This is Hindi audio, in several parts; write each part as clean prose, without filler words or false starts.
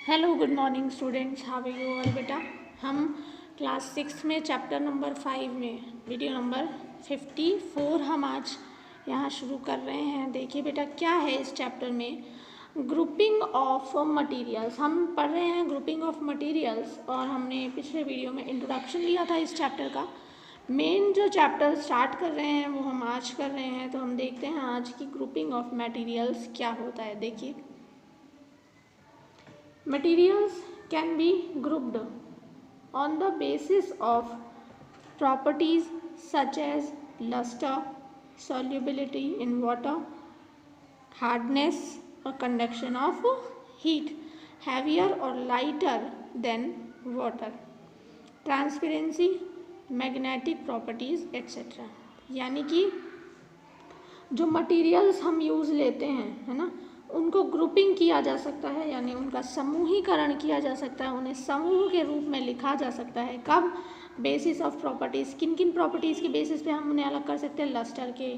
Hello good morning students, how are you all बेटा। हम क्लास 6 में चैप्टर नंबर 5 में वीडियो नंबर 54 हम आज यहाँ शुरू कर रहे हैं। देखिए बेटा क्या है इस चैप्टर में, ग्रुपिंग ऑफ मटेरियल्स। हम पढ़ रहे हैं ग्रुपिंग ऑफ मटेरियल्स और हमने पिछले वीडियो में इंट्रोडक्शन लिया था इस चैप्टर का। मेन जो चैप्टर स्टार्ट कर रहे हैं वो हम आज कर रहे हैं, तो हम देखते हैं आज की ग्रुपिंग ऑफ मटेरियल्स क्या होता है। देखिए, materials can be grouped on the basis of properties such as luster, solubility in water, hardness or conduction of heat, heavier or lighter than water, transparency, magnetic properties etc. यानी कि जो मटेरियल्स हम यूज़ लेते हैं, है ना, उनको ग्रुपिंग किया जा सकता है, यानी उनका समूहीकरण किया जा सकता है, उन्हें समूह के रूप में लिखा जा सकता है। कब? Basis of properties. किन किन प्रॉपर्टीज़ के बेसिस पे हम उन्हें अलग कर सकते हैं? लस्टर के,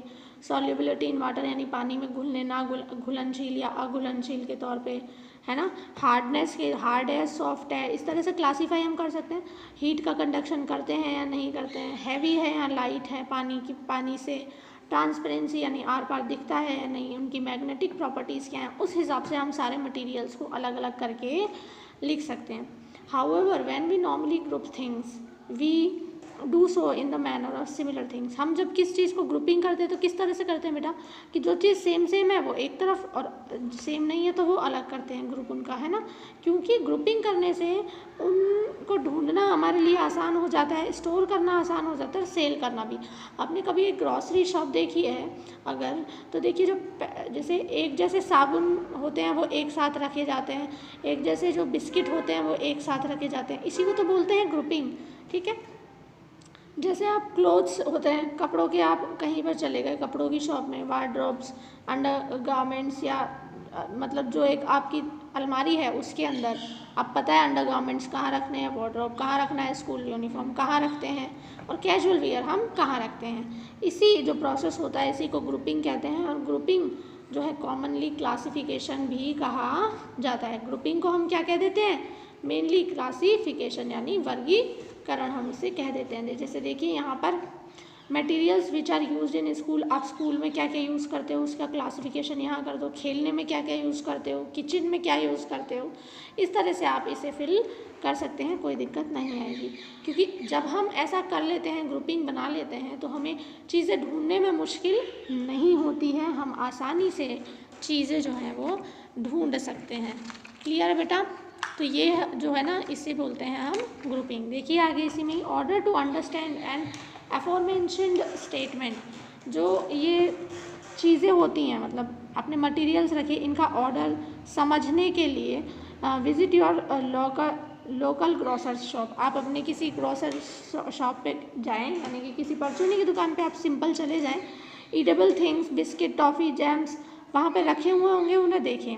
सॉल्युबिलिटी इन वाटर यानी पानी में घुलने ना घुलनशील या अघुलनशील के तौर पे, है ना, हार्डनेस के, हार्ड है, सॉफ्ट है, इस तरह से क्लासीफाई हम कर सकते हैं। हीट का कंडक्शन करते हैं या नहीं करते हैं, हैवी है या लाइट है, पानी से, ट्रांसपेरेंसी यानी आर पार दिखता है या नहीं, उनकी मैग्नेटिक प्रॉपर्टीज़ क्या हैं, उस हिसाब से हम सारे मटेरियल्स को अलग अलग करके लिख सकते हैं। However when we normally group things we do so in the manner of similar things. हम जब किस चीज़ को ग्रुपिंग करते हैं तो किस तरह से करते हैं बेटा, कि जो चीज़ सेम सेम है वो एक तरफ और सेम नहीं है तो वो अलग करते हैं ग्रुप उनका, है ना। क्योंकि ग्रुपिंग करने से उनको ढूंढना हमारे लिए आसान हो जाता है, स्टोर करना आसान हो जाता है, सेल करना भी। आपने कभी एक ग्रॉसरी शॉप देखी है अगर, तो देखिए जो जैसे एक जैसे साबुन होते हैं वो एक साथ रखे जाते हैं, एक जैसे जो बिस्किट होते हैं वो एक साथ रखे जाते हैं, इसी को तो बोलते हैं ग्रुपिंग। ठीक है, जैसे आप क्लोथ्स होते हैं, कपड़ों के, आप कहीं पर चले गए कपड़ों की शॉप में, वार्डरोब्स, अंडर गारमेंट्स या मतलब जो एक आपकी अलमारी है उसके अंदर आप पता है अंडर गारमेंट्स कहाँ रखने हैं, वार्डरोब कहाँ रखना है, स्कूल यूनिफॉर्म कहाँ रखते हैं और कैजुअल वियर हम कहाँ रखते हैं। इसी जो प्रोसेस होता है इसी को ग्रुपिंग कहते हैं। और ग्रुपिंग जो है कॉमनली क्लासिफिकेशन भी कहा जाता है। ग्रुपिंग को हम क्या कह देते हैं? मेनली क्लासिफिकेशन यानी वर्गीकरण हम इसे कह देते हैं। जैसे देखिए यहाँ पर materials which are used in school, आप स्कूल में क्या क्या यूज़ करते हो उसका क्लासिफिकेशन यहाँ कर दो। खेलने में क्या क्या यूज़ करते हो, किचन में क्या यूज़ करते हो, इस तरह से आप इसे फिल कर सकते हैं, कोई दिक्कत नहीं आएगी। क्योंकि जब हम ऐसा कर लेते हैं, ग्रुपिंग बना लेते हैं, तो हमें चीज़ें ढूंढने में मुश्किल नहीं होती है, हम आसानी से चीज़ें जो हैं वो ढूंढ सकते हैं। क्लियर है बेटा? तो ये जो है ना इसे बोलते हैं हम ग्रुपिंग। देखिए आगे इसी में, order to understand and aforementioned statement, जो ये चीज़ें होती हैं मतलब अपने मटेरियल्स रखे, इनका ऑर्डर समझने के लिए visit your local grocer shop. आप अपने किसी ग्रोसर शॉप पे जाएं, यानी कि किसी परचूनी की दुकान पे आप सिंपल चले जाएं, eatable things, biscuit, toffee, jams वहाँ पे रखे हुए होंगे, उन्हें देखें।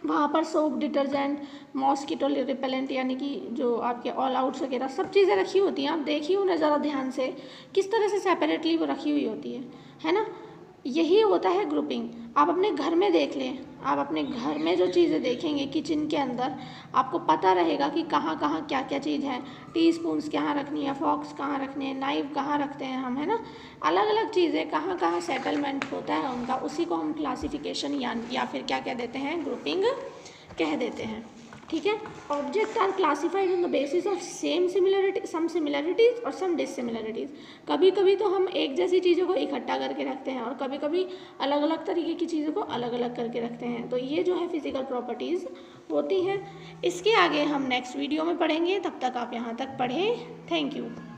वहाँ पर सोप, डिटर्जेंट, मॉस्किटो रिपेलेंट यानी कि जो आपके ऑल आउट्स वगैरह सब चीज़ें रखी होती हैं। आप देखिए उन्हें ज़रा ध्यान से, किस तरह से सेपरेटली वो रखी हुई होती है ना। यही होता है ग्रुपिंग। आप अपने घर में देख लें, आप अपने घर में जो चीज़ें देखेंगे किचन के अंदर, आपको पता रहेगा कि कहाँ कहाँ क्या क्या चीज़ है, टी स्पून्स कहाँ रखनी है, फॉक्स कहाँ रखने हैं, नाइफ कहाँ रखते हैं हम, है ना, अलग अलग चीज़ें कहाँ कहाँ सेटलमेंट होता है उनका, उसी को हम क्लासिफिकेशन या फिर क्या कह देते हैं, ग्रुपिंग कह देते हैं। ठीक है, object are classified on the basis of some similarities और सम डिससिमिलरिटीज। कभी कभी तो हम एक जैसी चीज़ों को इकट्ठा करके रखते हैं और कभी कभी अलग अलग तरीके की चीज़ों को अलग अलग करके रखते हैं। तो ये जो है फिजिकल प्रॉपर्टीज़ होती हैं। इसके आगे हम नेक्स्ट वीडियो में पढ़ेंगे, तब तक आप यहाँ तक पढ़ें। Thank you.